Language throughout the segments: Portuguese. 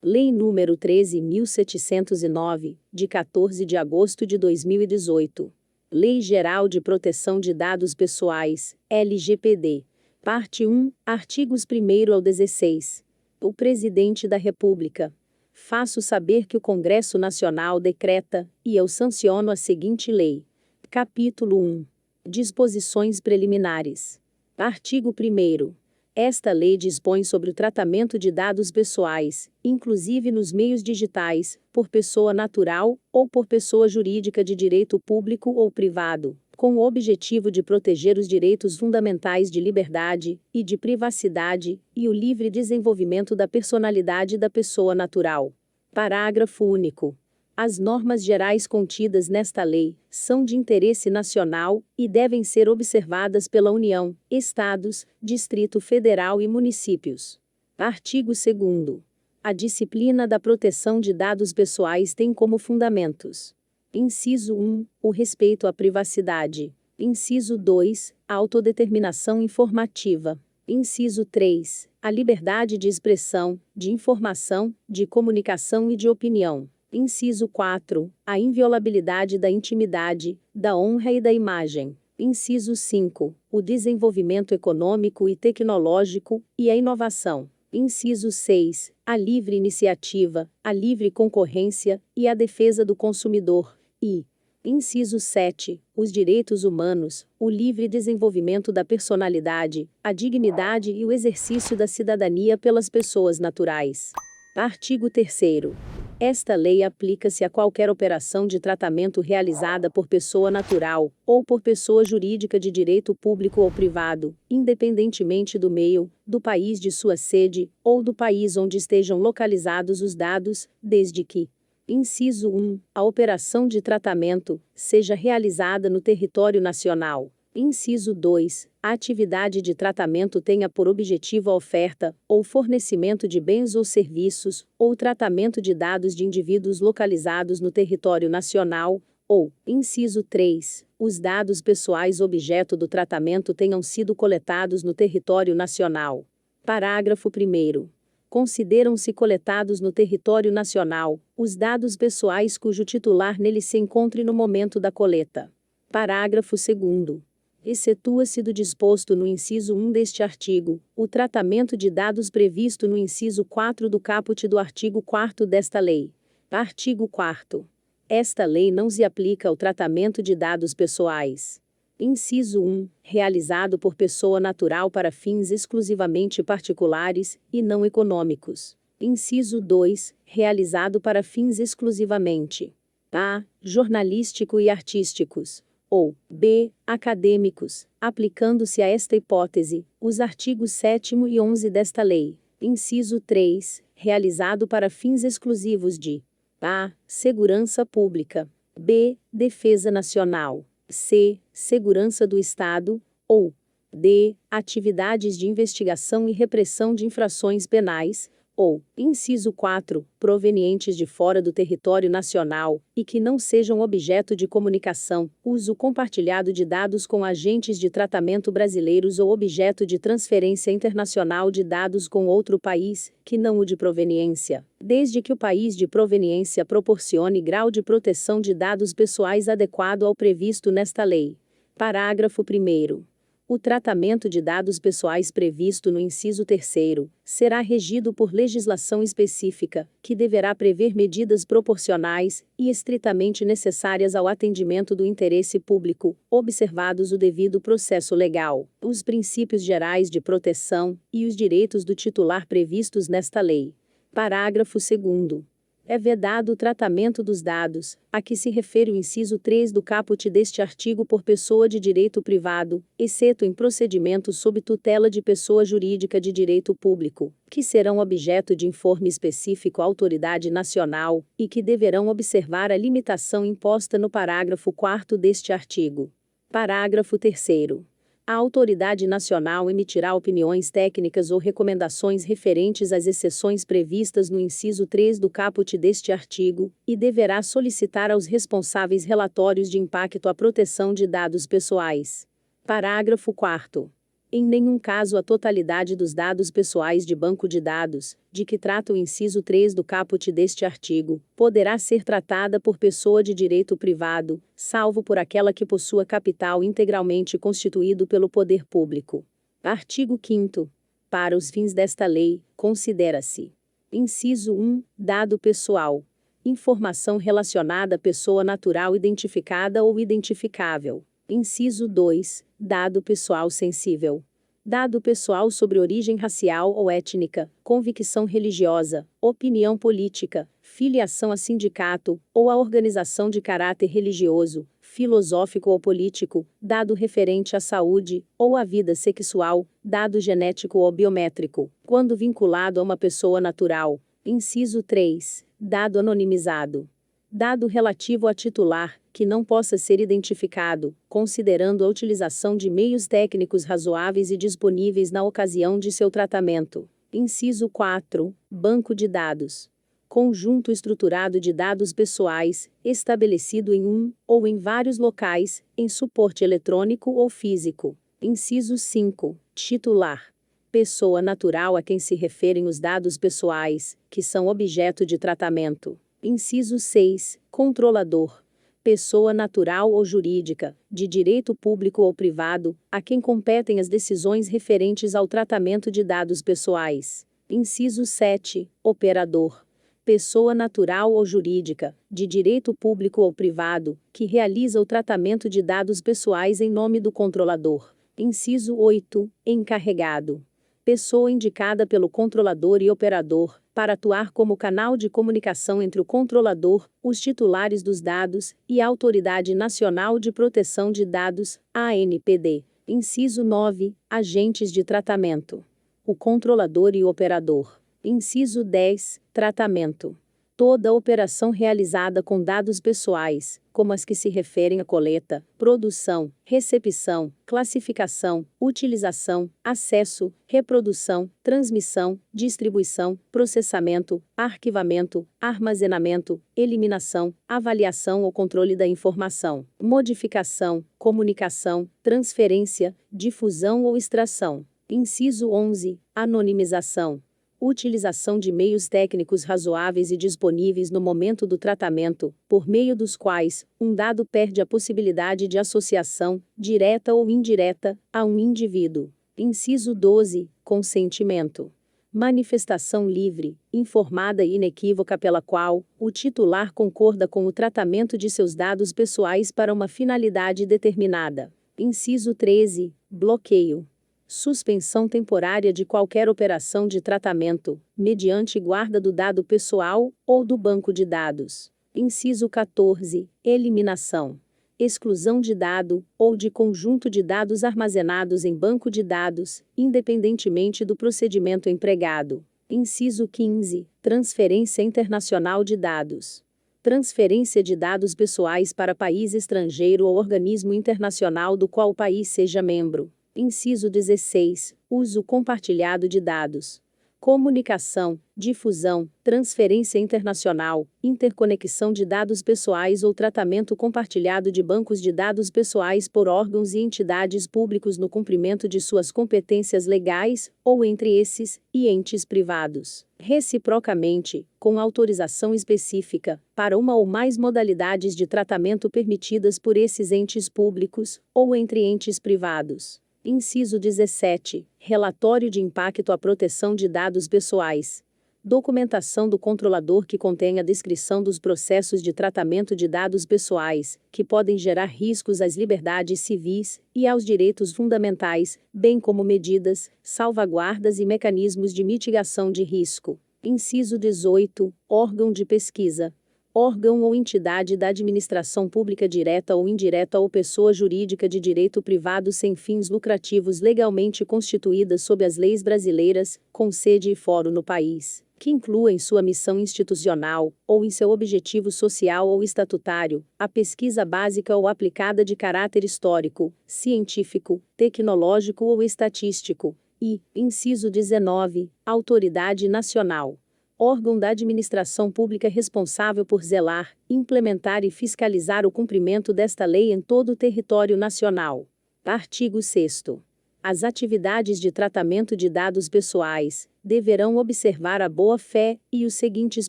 Lei nº 13.709, de 14 de agosto de 2018. Lei Geral de Proteção de Dados Pessoais, LGPD. Parte 1, artigos 1º ao 16. O Presidente da República. Faço saber que o Congresso Nacional decreta, e eu sanciono a seguinte lei. Capítulo 1. Disposições preliminares. Artigo 1º. Esta lei dispõe sobre o tratamento de dados pessoais, inclusive nos meios digitais, por pessoa natural, ou por pessoa jurídica de direito público ou privado, com o objetivo de proteger os direitos fundamentais de liberdade e de privacidade, e o livre desenvolvimento da personalidade da pessoa natural. Parágrafo único. As normas gerais contidas nesta lei são de interesse nacional e devem ser observadas pela União, Estados, Distrito Federal e municípios. Artigo 2º. A disciplina da proteção de dados pessoais tem como fundamentos: inciso 1, o respeito à privacidade; inciso 2, a autodeterminação informativa; inciso 3, a liberdade de expressão, de informação, de comunicação e de opinião; inciso 4, a inviolabilidade da intimidade, da honra e da imagem; inciso 5, o desenvolvimento econômico e tecnológico, e a inovação; inciso 6, a livre iniciativa, a livre concorrência, e a defesa do consumidor; e inciso 7, os direitos humanos, o livre desenvolvimento da personalidade, a dignidade e o exercício da cidadania pelas pessoas naturais. Artigo 3º. Esta lei aplica-se a qualquer operação de tratamento realizada por pessoa natural, ou por pessoa jurídica de direito público ou privado, independentemente do meio, do país de sua sede, ou do país onde estejam localizados os dados, desde que: inciso 1, a operação de tratamento seja realizada no território nacional; inciso 2, a atividade de tratamento tenha por objetivo a oferta, ou fornecimento de bens ou serviços, ou tratamento de dados de indivíduos localizados no território nacional, ou, inciso 3, os dados pessoais objeto do tratamento tenham sido coletados no território nacional. Parágrafo 1º. Consideram-se coletados no território nacional os dados pessoais cujo titular nele se encontre no momento da coleta. Parágrafo 2º. Excetua-se do disposto no inciso 1 deste artigo, o tratamento de dados previsto no inciso 4 do caput do artigo 4º desta lei. Artigo 4º. Esta lei não se aplica ao tratamento de dados pessoais. Inciso 1, realizado por pessoa natural para fins exclusivamente particulares, e não econômicos. Inciso 2, realizado para fins exclusivamente a. jornalístico e artísticos, ou b. acadêmicos, aplicando-se a esta hipótese os artigos 7º e 11 desta lei. Inciso 3, realizado para fins exclusivos de a. segurança pública, b. defesa nacional, c. segurança do Estado, ou d. atividades de investigação e repressão de infrações penais, ou, inciso 4, provenientes de fora do território nacional, e que não sejam objeto de comunicação, uso compartilhado de dados com agentes de tratamento brasileiros ou objeto de transferência internacional de dados com outro país, que não o de proveniência, desde que o país de proveniência proporcione grau de proteção de dados pessoais adequado ao previsto nesta lei. Parágrafo 1º. O tratamento de dados pessoais previsto no inciso 3º será regido por legislação específica, que deverá prever medidas proporcionais e estritamente necessárias ao atendimento do interesse público, observados o devido processo legal, os princípios gerais de proteção e os direitos do titular previstos nesta lei. Parágrafo 2º. É vedado o tratamento dos dados, a que se refere o inciso 3 do caput deste artigo por pessoa de direito privado, exceto em procedimentos sob tutela de pessoa jurídica de direito público, que serão objeto de informe específico à autoridade nacional, e que deverão observar a limitação imposta no parágrafo 4º deste artigo. Parágrafo 3º. A autoridade nacional emitirá opiniões técnicas ou recomendações referentes às exceções previstas no inciso 3 do caput deste artigo, e deverá solicitar aos responsáveis relatórios de impacto à proteção de dados pessoais. Parágrafo 4º. em nenhum caso a totalidade dos dados pessoais de banco de dados, de que trata o inciso 3 do caput deste artigo, poderá ser tratada por pessoa de direito privado, salvo por aquela que possua capital integralmente constituído pelo poder público. Artigo 5º. Para os fins desta lei, considera-se: inciso 1, dado pessoal. Informação relacionada à pessoa natural identificada ou identificável. Inciso 2, dado pessoal sensível. Dado pessoal sobre origem racial ou étnica, convicção religiosa, opinião política, filiação a sindicato, ou a organização de caráter religioso, filosófico ou político, dado referente à saúde, ou à vida sexual, dado genético ou biométrico, quando vinculado a uma pessoa natural. Inciso 3, dado anonimizado. Dado relativo a titular, que não possa ser identificado, considerando a utilização de meios técnicos razoáveis e disponíveis na ocasião de seu tratamento. Inciso 4, banco de dados. Conjunto estruturado de dados pessoais, estabelecido em um, ou em vários locais, em suporte eletrônico ou físico. Inciso 5, titular. Pessoa natural a quem se referem os dados pessoais, que são objeto de tratamento. Inciso 6, controlador. Pessoa natural ou jurídica, de direito público ou privado, a quem competem as decisões referentes ao tratamento de dados pessoais. Inciso 7, operador. Pessoa natural ou jurídica, de direito público ou privado, que realiza o tratamento de dados pessoais em nome do controlador. Inciso 8, encarregado. Pessoa indicada pelo controlador e operador, para atuar como canal de comunicação entre o controlador, os titulares dos dados, e a Autoridade Nacional de Proteção de Dados, ANPD. Inciso 9, agentes de tratamento. O controlador e o operador. Inciso 10, tratamento. Toda operação realizada com dados pessoais, como as que se referem à coleta, produção, recepção, classificação, utilização, acesso, reprodução, transmissão, distribuição, processamento, arquivamento, armazenamento, eliminação, avaliação ou controle da informação, modificação, comunicação, transferência, difusão ou extração. Inciso 11, anonimização. Utilização de meios técnicos razoáveis e disponíveis no momento do tratamento, por meio dos quais um dado perde a possibilidade de associação, direta ou indireta, a um indivíduo. Inciso 12, consentimento. Manifestação livre, informada e inequívoca pela qual o titular concorda com o tratamento de seus dados pessoais para uma finalidade determinada. Inciso 13, bloqueio. Suspensão temporária de qualquer operação de tratamento, mediante guarda do dado pessoal, ou do banco de dados. Inciso 14, eliminação. Exclusão de dado, ou de conjunto de dados armazenados em banco de dados, independentemente do procedimento empregado. Inciso 15, transferência internacional de dados. Transferência de dados pessoais para país estrangeiro ou organismo internacional do qual o país seja membro. Inciso 16, uso compartilhado de dados. Comunicação, difusão, transferência internacional, interconexão de dados pessoais ou tratamento compartilhado de bancos de dados pessoais por órgãos e entidades públicos no cumprimento de suas competências legais, ou entre esses, e entes privados. Reciprocamente, com autorização específica, para uma ou mais modalidades de tratamento permitidas por esses entes públicos, ou entre entes privados. Inciso 17. Relatório de impacto à proteção de dados pessoais. Documentação do controlador que contém a descrição dos processos de tratamento de dados pessoais, que podem gerar riscos às liberdades civis e aos direitos fundamentais, bem como medidas, salvaguardas e mecanismos de mitigação de risco. Inciso 18. Órgão de pesquisa. Órgão ou entidade da administração pública direta ou indireta ou pessoa jurídica de direito privado sem fins lucrativos legalmente constituída sob as leis brasileiras, com sede e fórum no país, que inclua em sua missão institucional, ou em seu objetivo social ou estatutário, a pesquisa básica ou aplicada de caráter histórico, científico, tecnológico ou estatístico, e, inciso 19, autoridade nacional. Órgão da administração pública responsável por zelar, implementar e fiscalizar o cumprimento desta lei em todo o território nacional. Artigo 6º. As atividades de tratamento de dados pessoais deverão observar a boa-fé e os seguintes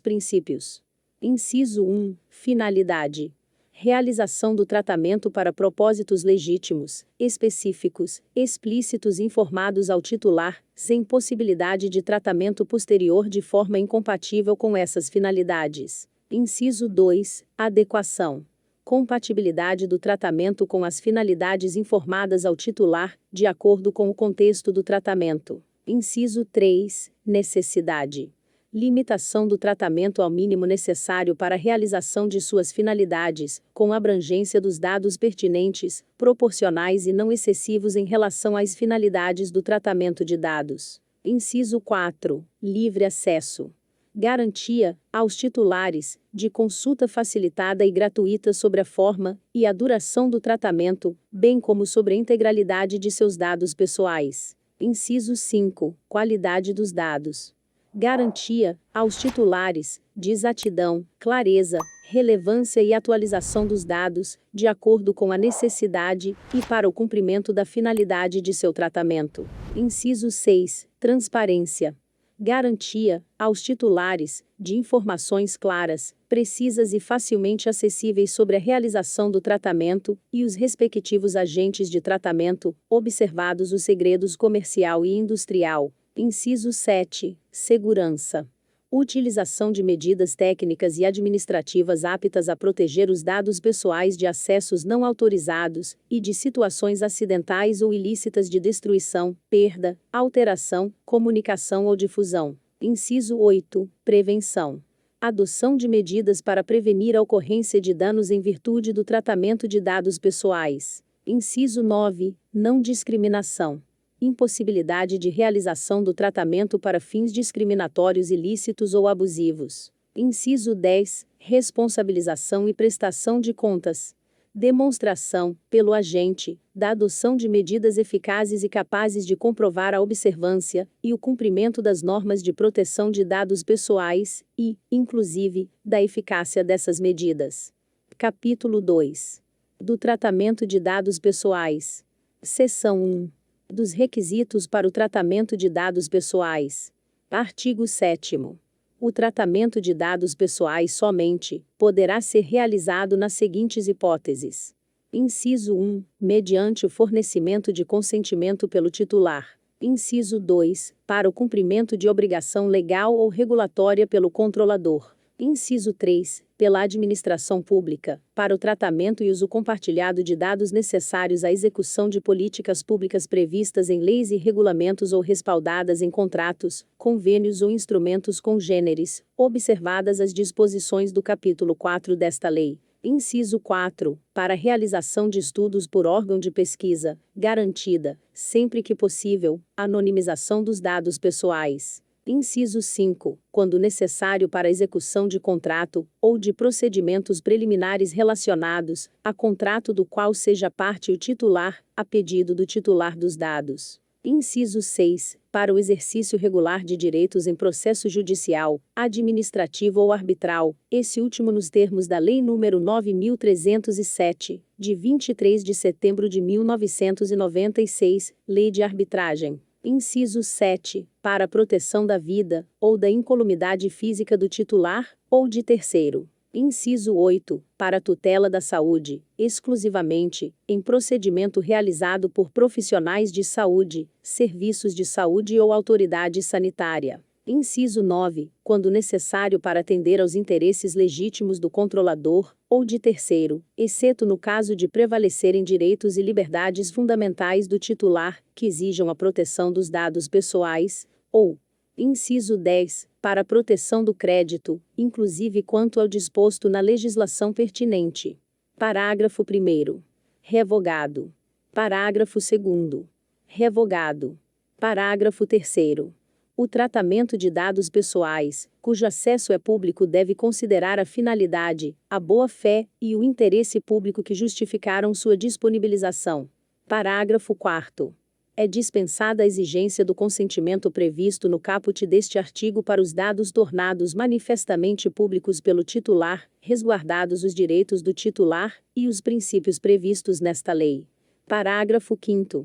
princípios. Inciso 1. Finalidade. Realização do tratamento para propósitos legítimos, específicos, explícitos informados ao titular, sem possibilidade de tratamento posterior de forma incompatível com essas finalidades. Inciso 2. Adequação. Compatibilidade do tratamento com as finalidades informadas ao titular, de acordo com o contexto do tratamento. Inciso 3. Necessidade. Limitação do tratamento ao mínimo necessário para a realização de suas finalidades, com abrangência dos dados pertinentes, proporcionais e não excessivos em relação às finalidades do tratamento de dados. Inciso 4. Livre acesso. Garantia, aos titulares, de consulta facilitada e gratuita sobre a forma e a duração do tratamento, bem como sobre a integralidade de seus dados pessoais. Inciso 5. Qualidade dos dados. Garantia, aos titulares, de exatidão, clareza, relevância e atualização dos dados, de acordo com a necessidade e para o cumprimento da finalidade de seu tratamento. Inciso 6. Transparência. Garantia, aos titulares, de informações claras, precisas e facilmente acessíveis sobre a realização do tratamento e os respectivos agentes de tratamento, observados os segredos comercial e industrial. Inciso 7. Segurança. Utilização de medidas técnicas e administrativas aptas a proteger os dados pessoais de acessos não autorizados e de situações acidentais ou ilícitas de destruição, perda, alteração, comunicação ou difusão. Inciso 8. Prevenção. Adoção de medidas para prevenir a ocorrência de danos em virtude do tratamento de dados pessoais. Inciso 9. Não discriminação. Impossibilidade de realização do tratamento para fins discriminatórios ilícitos ou abusivos. Inciso 10. Responsabilização e prestação de contas. Demonstração, pelo agente, da adoção de medidas eficazes e capazes de comprovar a observância e o cumprimento das normas de proteção de dados pessoais e, inclusive, da eficácia dessas medidas. Capítulo 2. Do tratamento de dados pessoais. Seção 1. Dos requisitos para o tratamento de dados pessoais. Artigo 7º. O tratamento de dados pessoais somente poderá ser realizado nas seguintes hipóteses. Inciso 1. Mediante o fornecimento de consentimento pelo titular. Inciso 2. Para o cumprimento de obrigação legal ou regulatória pelo controlador. Inciso 3. Pela administração pública, para o tratamento e uso compartilhado de dados necessários à execução de políticas públicas previstas em leis e regulamentos ou respaldadas em contratos, convênios ou instrumentos congêneres, observadas as disposições do capítulo 4 desta lei. Inciso 4. Para a realização de estudos por órgão de pesquisa, garantida, sempre que possível, a anonimização dos dados pessoais. Inciso 5. Quando necessário para a execução de contrato, ou de procedimentos preliminares relacionados a contrato do qual seja parte o titular, a pedido do titular dos dados. Inciso 6. Para o exercício regular de direitos em processo judicial, administrativo ou arbitral, esse último nos termos da Lei nº 9.307, de 23 de setembro de 1996, Lei de Arbitragem. Inciso 7. Para a proteção da vida, ou da incolumidade física do titular, ou de terceiro. Inciso 8. Para a tutela da saúde, exclusivamente, em procedimento realizado por profissionais de saúde, serviços de saúde ou autoridade sanitária. Inciso 9. Quando necessário para atender aos interesses legítimos do controlador, ou de terceiro, exceto no caso de prevalecerem direitos e liberdades fundamentais do titular, que exijam a proteção dos dados pessoais, ou. Inciso 10. Para a proteção do crédito, inclusive quanto ao disposto na legislação pertinente. Parágrafo 1º. Revogado. Parágrafo 2º. Revogado. Parágrafo 3º. O tratamento de dados pessoais, cujo acesso é público, deve considerar a finalidade, a boa-fé e o interesse público que justificaram sua disponibilização. Parágrafo 4º. É dispensada a exigência do consentimento previsto no caput deste artigo para os dados tornados manifestamente públicos pelo titular, resguardados os direitos do titular e os princípios previstos nesta lei. Parágrafo 5º.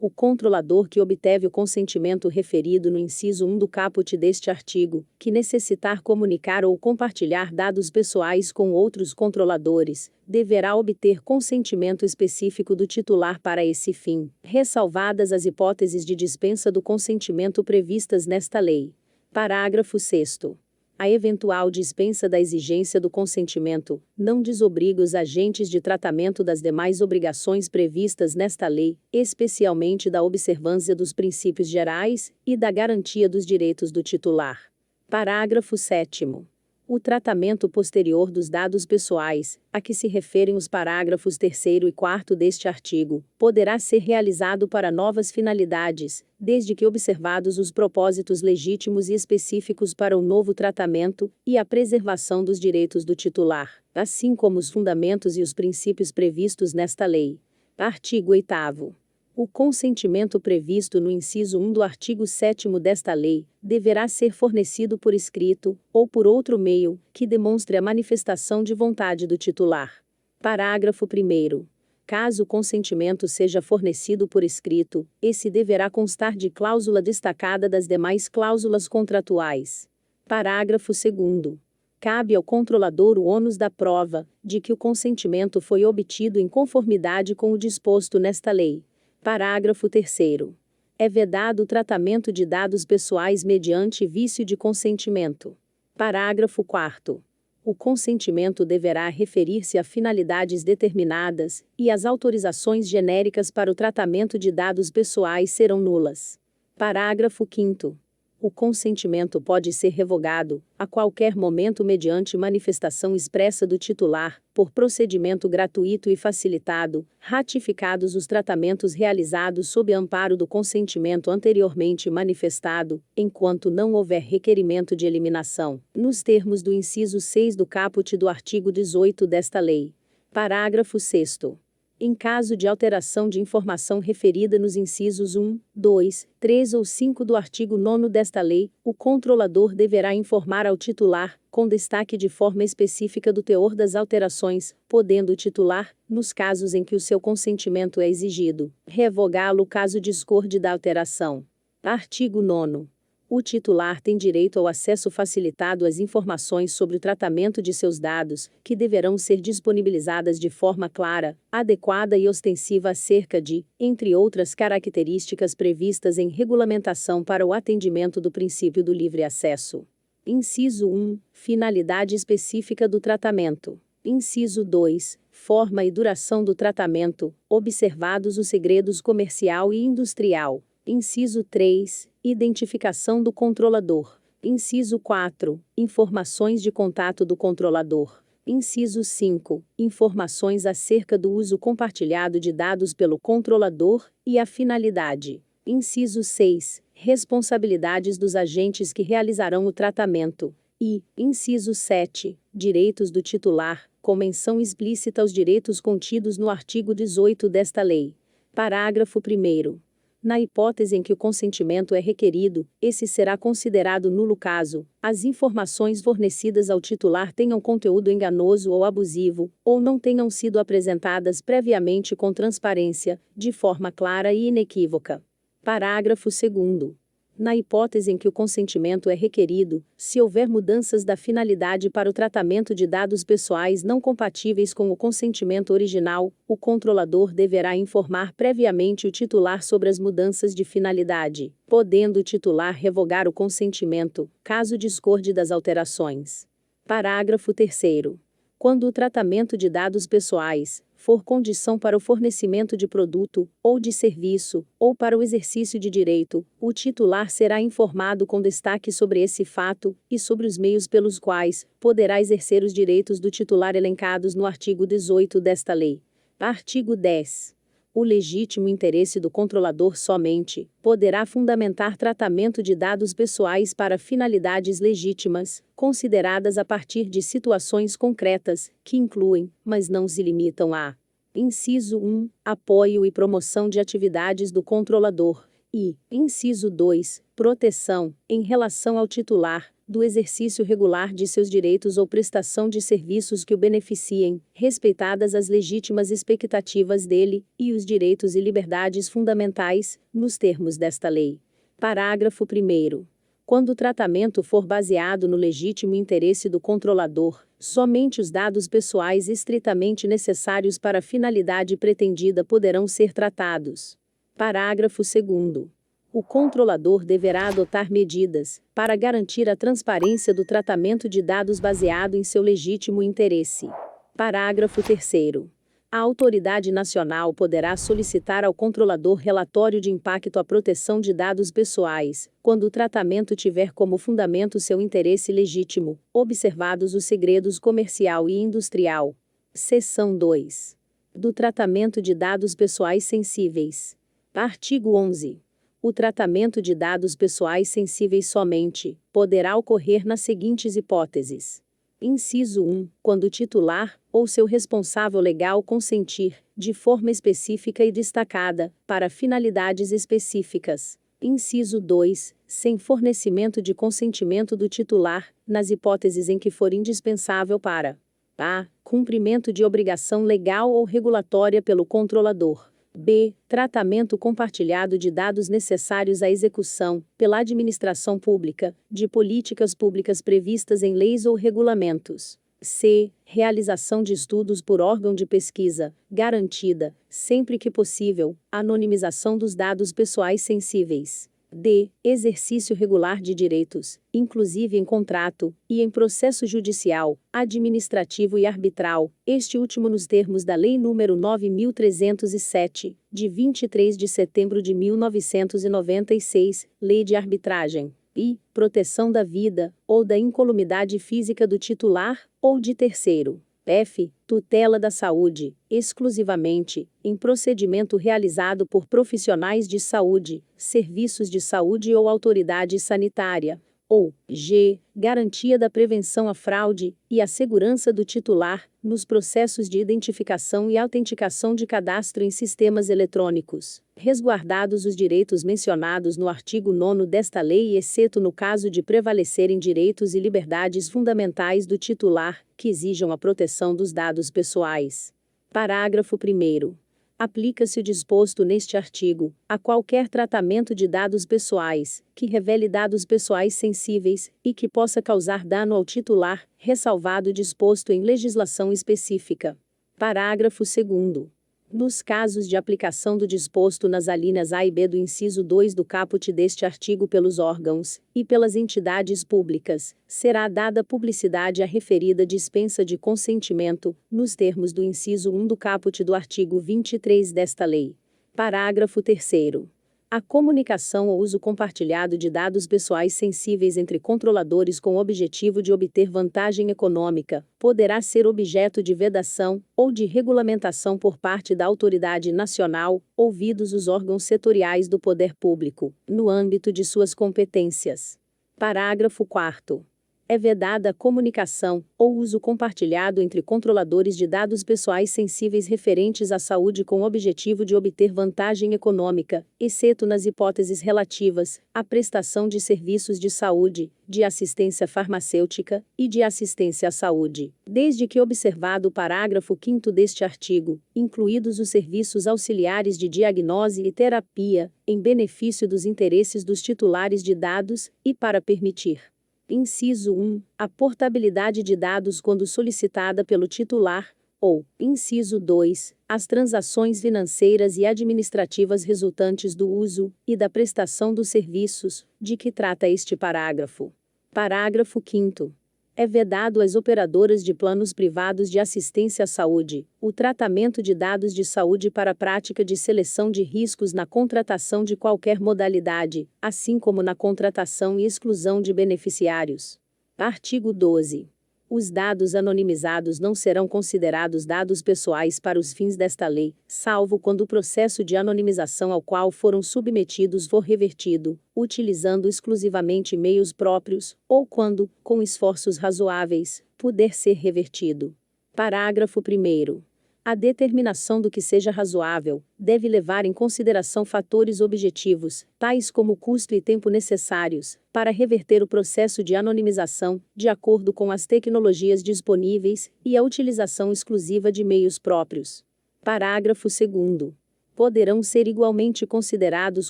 O controlador que obteve o consentimento referido no inciso 1 do caput deste artigo, que necessitar comunicar ou compartilhar dados pessoais com outros controladores, deverá obter consentimento específico do titular para esse fim, ressalvadas as hipóteses de dispensa do consentimento previstas nesta lei. Parágrafo 6º. A eventual dispensa da exigência do consentimento não desobriga os agentes de tratamento das demais obrigações previstas nesta lei, especialmente da observância dos princípios gerais e da garantia dos direitos do titular. Parágrafo 7º. O tratamento posterior dos dados pessoais, a que se referem os parágrafos 3º e 4º deste artigo, poderá ser realizado para novas finalidades, desde que observados os propósitos legítimos e específicos para o novo tratamento e a preservação dos direitos do titular, assim como os fundamentos e os princípios previstos nesta lei. Artigo 8º. O consentimento previsto no inciso 1 do artigo 7º desta lei deverá ser fornecido por escrito, ou por outro meio, que demonstre a manifestação de vontade do titular. Parágrafo 1º. Caso o consentimento seja fornecido por escrito, esse deverá constar de cláusula destacada das demais cláusulas contratuais. Parágrafo 2º. Cabe ao controlador o ônus da prova, de que o consentimento foi obtido em conformidade com o disposto nesta lei. Parágrafo 3º. É vedado o tratamento de dados pessoais mediante vício de consentimento. Parágrafo 4º. O consentimento deverá referir-se a finalidades determinadas, e as autorizações genéricas para o tratamento de dados pessoais serão nulas. Parágrafo 5º. O consentimento pode ser revogado, a qualquer momento mediante manifestação expressa do titular, por procedimento gratuito e facilitado, ratificados os tratamentos realizados sob amparo do consentimento anteriormente manifestado, enquanto não houver requerimento de eliminação, nos termos do inciso 6 do caput do artigo 18 desta lei. Parágrafo 6º. Em caso de alteração de informação referida nos incisos 1, 2, 3 ou 5 do artigo 9º desta lei, o controlador deverá informar ao titular, com destaque de forma específica do teor das alterações, podendo o titular, nos casos em que o seu consentimento é exigido, revogá-lo caso discorde da alteração. Artigo 9º. O titular tem direito ao acesso facilitado às informações sobre o tratamento de seus dados, que deverão ser disponibilizadas de forma clara, adequada e ostensiva acerca de, entre outras características previstas em regulamentação para o atendimento do princípio do livre acesso. Inciso 1. Finalidade específica do tratamento. Inciso 2. Forma e duração do tratamento, observados os segredos comercial e industrial. Inciso 3. Identificação do controlador. Inciso 4. Informações de contato do controlador. Inciso 5. Informações acerca do uso compartilhado de dados pelo controlador e a finalidade. Inciso 6. Responsabilidades dos agentes que realizarão o tratamento. E, inciso 7. Direitos do titular, com menção explícita aos direitos contidos no artigo 18 desta lei. Parágrafo 1º. Na hipótese em que o consentimento é requerido, esse será considerado nulo caso as informações fornecidas ao titular tenham conteúdo enganoso ou abusivo, ou não tenham sido apresentadas previamente com transparência, de forma clara e inequívoca. Parágrafo 2º. Na hipótese em que o consentimento é requerido, se houver mudanças da finalidade para o tratamento de dados pessoais não compatíveis com o consentimento original, o controlador deverá informar previamente o titular sobre as mudanças de finalidade, podendo o titular revogar o consentimento, caso discorde das alterações. Parágrafo 3º. Quando o tratamento de dados pessoais for condição para o fornecimento de produto, ou de serviço, ou para o exercício de direito, o titular será informado com destaque sobre esse fato, e sobre os meios pelos quais poderá exercer os direitos do titular elencados no artigo 18 desta lei. Artigo 10. O legítimo interesse do controlador somente poderá fundamentar tratamento de dados pessoais para finalidades legítimas, consideradas a partir de situações concretas, que incluem, mas não se limitam a: inciso 1, apoio e promoção de atividades do controlador, e, inciso 2, proteção, em relação ao titular, do exercício regular de seus direitos ou prestação de serviços que o beneficiem, respeitadas as legítimas expectativas dele, e os direitos e liberdades fundamentais, nos termos desta lei. Parágrafo 1º. Quando o tratamento for baseado no legítimo interesse do controlador, somente os dados pessoais estritamente necessários para a finalidade pretendida poderão ser tratados. Parágrafo 2º. O controlador deverá adotar medidas para garantir a transparência do tratamento de dados baseado em seu legítimo interesse. Parágrafo 3º. A autoridade nacional poderá solicitar ao controlador relatório de impacto à proteção de dados pessoais, quando o tratamento tiver como fundamento seu interesse legítimo, observados os segredos comercial e industrial. Seção 2. Do tratamento de dados pessoais sensíveis. Artigo 11. O tratamento de dados pessoais sensíveis somente poderá ocorrer nas seguintes hipóteses. Inciso 1. Quando o titular, ou seu responsável legal consentir, de forma específica e destacada, para finalidades específicas. Inciso 2. Sem fornecimento de consentimento do titular, nas hipóteses em que for indispensável para a. Cumprimento de obrigação legal ou regulatória pelo controlador. B. Tratamento compartilhado de dados necessários à execução, pela administração pública, de políticas públicas previstas em leis ou regulamentos. C. Realização de estudos por órgão de pesquisa, garantida, sempre que possível, a anonimização dos dados pessoais sensíveis. D. Exercício regular de direitos, inclusive em contrato, e em processo judicial, administrativo e arbitral, este último nos termos da Lei nº 9.307, de 23 de setembro de 1996, Lei de Arbitragem. E. Proteção da vida, ou da incolumidade física do titular, ou de terceiro. F. Tutela da saúde, exclusivamente, em procedimento realizado por profissionais de saúde, serviços de saúde ou autoridade sanitária. Ou, G. Garantia da prevenção à fraude, e à segurança do titular, nos processos de identificação e autenticação de cadastro em sistemas eletrônicos, resguardados os direitos mencionados no artigo 9º desta lei, exceto no caso de prevalecerem direitos e liberdades fundamentais do titular, que exijam a proteção dos dados pessoais. Parágrafo 1º. Aplica-se o disposto neste artigo a qualquer tratamento de dados pessoais, que revele dados pessoais sensíveis, e que possa causar dano ao titular, ressalvado o disposto em legislação específica. Parágrafo 2º. Nos casos de aplicação do disposto nas alíneas A e B do inciso 2 do caput deste artigo pelos órgãos e pelas entidades públicas, será dada publicidade à referida dispensa de consentimento, nos termos do inciso 1 do caput do artigo 23 desta lei. Parágrafo 3º. A comunicação ou uso compartilhado de dados pessoais sensíveis entre controladores com o objetivo de obter vantagem econômica poderá ser objeto de vedação ou de regulamentação por parte da autoridade nacional, ouvidos os órgãos setoriais do poder público, no âmbito de suas competências. Parágrafo 4º. É vedada a comunicação ou uso compartilhado entre controladores de dados pessoais sensíveis referentes à saúde com o objetivo de obter vantagem econômica, exceto nas hipóteses relativas à prestação de serviços de saúde, de assistência farmacêutica e de assistência à saúde, desde que observado o parágrafo 5º deste artigo, incluídos os serviços auxiliares de diagnose e terapia, em benefício dos interesses dos titulares de dados, e para permitir: Inciso 1. A portabilidade de dados quando solicitada pelo titular, ou, inciso 2, as transações financeiras e administrativas resultantes do uso e da prestação dos serviços, de que trata este parágrafo. Parágrafo 5º. É vedado às operadoras de planos privados de assistência à saúde o tratamento de dados de saúde para a prática de seleção de riscos na contratação de qualquer modalidade, assim como na contratação e exclusão de beneficiários. Artigo 12. Os dados anonimizados não serão considerados dados pessoais para os fins desta lei, salvo quando o processo de anonimização ao qual foram submetidos for revertido, utilizando exclusivamente meios próprios, ou quando, com esforços razoáveis, puder ser revertido. Parágrafo 1º. A determinação do que seja razoável deve levar em consideração fatores objetivos, tais como o custo e tempo necessários para reverter o processo de anonimização, de acordo com as tecnologias disponíveis e a utilização exclusiva de meios próprios. Parágrafo 2º. Poderão ser igualmente considerados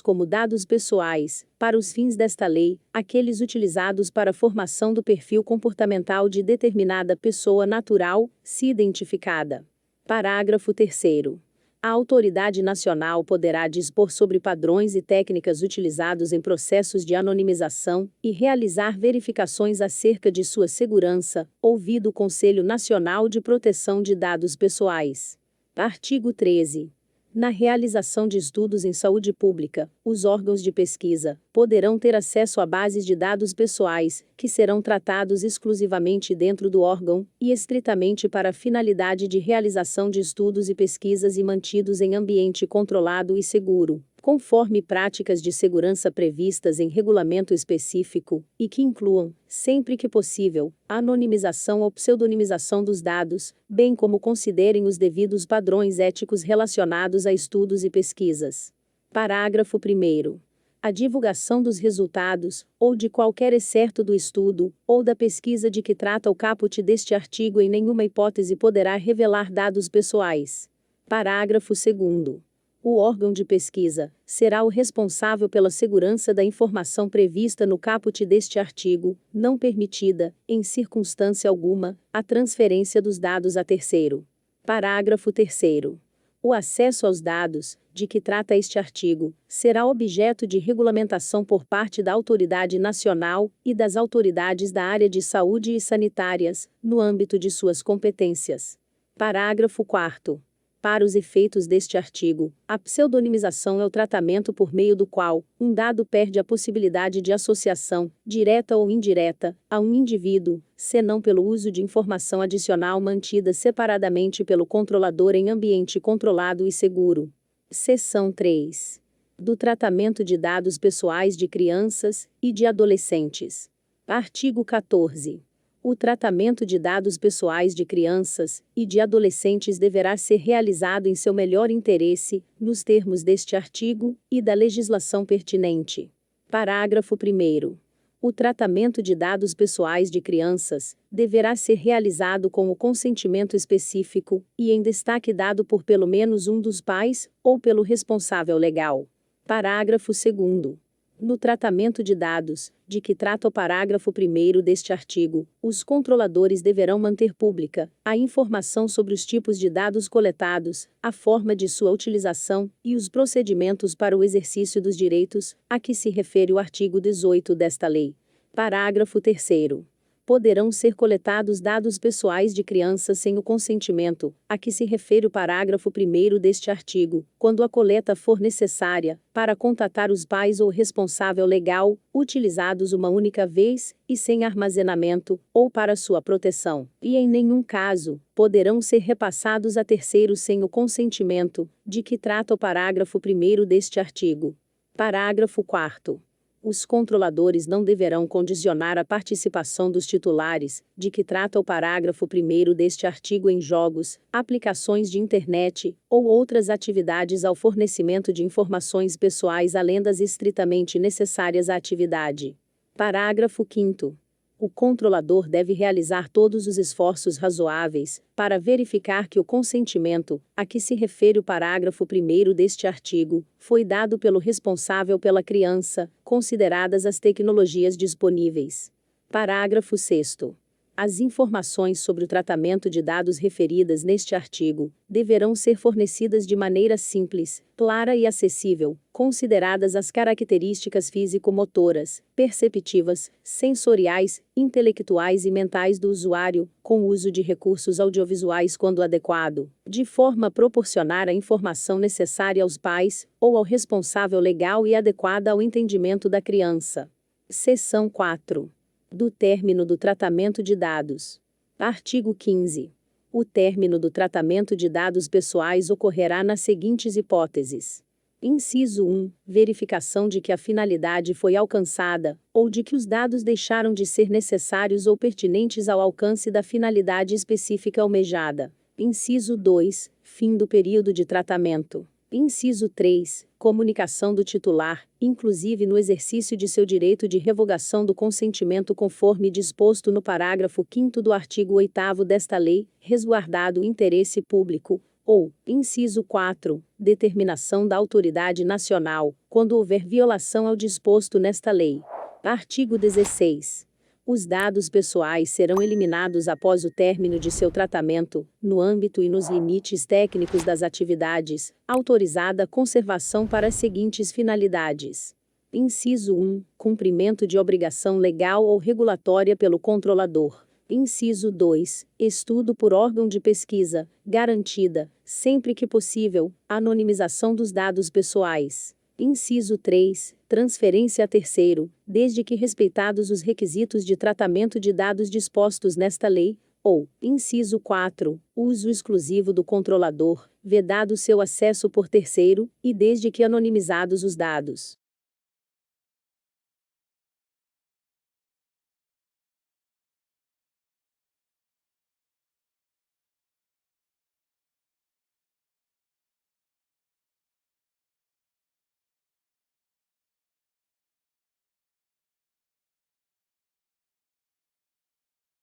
como dados pessoais, para os fins desta lei, aqueles utilizados para a formação do perfil comportamental de determinada pessoa natural, se identificada. Parágrafo 3º. A autoridade nacional poderá dispor sobre padrões e técnicas utilizados em processos de anonimização e realizar verificações acerca de sua segurança, ouvido o Conselho Nacional de Proteção de Dados Pessoais. Artigo 13. Na realização de estudos em saúde pública, os órgãos de pesquisa poderão ter acesso a bases de dados pessoais, que serão tratados exclusivamente dentro do órgão e estritamente para a finalidade de realização de estudos e pesquisas e mantidos em ambiente controlado e seguro, conforme práticas de segurança previstas em regulamento específico, e que incluam, sempre que possível, a anonimização ou pseudonimização dos dados, bem como considerem os devidos padrões éticos relacionados a estudos e pesquisas. Parágrafo 1º. A divulgação dos resultados, ou de qualquer excerto do estudo, ou da pesquisa de que trata o caput deste artigo em nenhuma hipótese poderá revelar dados pessoais. Parágrafo 2º. O órgão de pesquisa será o responsável pela segurança da informação prevista no caput deste artigo, não permitida, em circunstância alguma, a transferência dos dados a terceiro. Parágrafo 3º. O acesso aos dados, de que trata este artigo, será objeto de regulamentação por parte da autoridade nacional e das autoridades da área de saúde e sanitárias, no âmbito de suas competências. Parágrafo 4º. Para os efeitos deste artigo, a pseudonimização é o tratamento por meio do qual um dado perde a possibilidade de associação, direta ou indireta, a um indivíduo, senão pelo uso de informação adicional mantida separadamente pelo controlador em ambiente controlado e seguro. Seção 3. Do tratamento de dados pessoais de crianças e de adolescentes. Artigo 14. O tratamento de dados pessoais de crianças e de adolescentes deverá ser realizado em seu melhor interesse, nos termos deste artigo e da legislação pertinente. Parágrafo 1º. O tratamento de dados pessoais de crianças deverá ser realizado com o consentimento específico e em destaque dado por pelo menos um dos pais ou pelo responsável legal. Parágrafo 2º. No tratamento de dados, de que trata o parágrafo 1º deste artigo, os controladores deverão manter pública a informação sobre os tipos de dados coletados, a forma de sua utilização e os procedimentos para o exercício dos direitos, a que se refere o artigo 18 desta lei. Parágrafo 3º. Poderão ser coletados dados pessoais de crianças sem o consentimento, a que se refere o parágrafo 1º deste artigo, quando a coleta for necessária, para contatar os pais ou responsável legal, utilizados uma única vez, e sem armazenamento, ou para sua proteção, e em nenhum caso, poderão ser repassados a terceiros sem o consentimento, de que trata o parágrafo 1º deste artigo. Parágrafo 4º. Os controladores não deverão condicionar a participação dos titulares, de que trata o parágrafo 1º deste artigo em jogos, aplicações de internet, ou outras atividades ao fornecimento de informações pessoais além das estritamente necessárias à atividade. Parágrafo 5º. O controlador deve realizar todos os esforços razoáveis para verificar que o consentimento, a que se refere o parágrafo 1º deste artigo, foi dado pelo responsável pela criança, consideradas as tecnologias disponíveis. Parágrafo 6º. As informações sobre o tratamento de dados referidas neste artigo deverão ser fornecidas de maneira simples, clara e acessível, consideradas as características físico-motoras, perceptivas, sensoriais, intelectuais e mentais do usuário, com uso de recursos audiovisuais quando adequado, de forma a proporcionar a informação necessária aos pais ou ao responsável legal e adequada ao entendimento da criança. Seção 4. Do término do tratamento de dados. Artigo 15. O término do tratamento de dados pessoais ocorrerá nas seguintes hipóteses. Inciso 1. Verificação de que a finalidade foi alcançada, ou de que os dados deixaram de ser necessários ou pertinentes ao alcance da finalidade específica almejada. Inciso 2. fim do período de tratamento. Inciso 3. Comunicação do titular, inclusive no exercício de seu direito de revogação do consentimento conforme disposto no parágrafo 5º do artigo 8º desta lei, resguardado o interesse público, ou, inciso 4, determinação da autoridade nacional, quando houver violação ao disposto nesta lei. Artigo 16. Os dados pessoais serão eliminados após o término de seu tratamento, no âmbito e nos limites técnicos das atividades, autorizada a conservação para as seguintes finalidades. Inciso 1. Cumprimento de obrigação legal ou regulatória pelo controlador. Inciso 2. Estudo por órgão de pesquisa, garantida, sempre que possível, a anonimização dos dados pessoais. Inciso 3. Transferência a terceiro, desde que respeitados os requisitos de tratamento de dados dispostos nesta lei, ou, inciso 4, uso exclusivo do controlador, vedado seu acesso por terceiro, e desde que anonimizados os dados.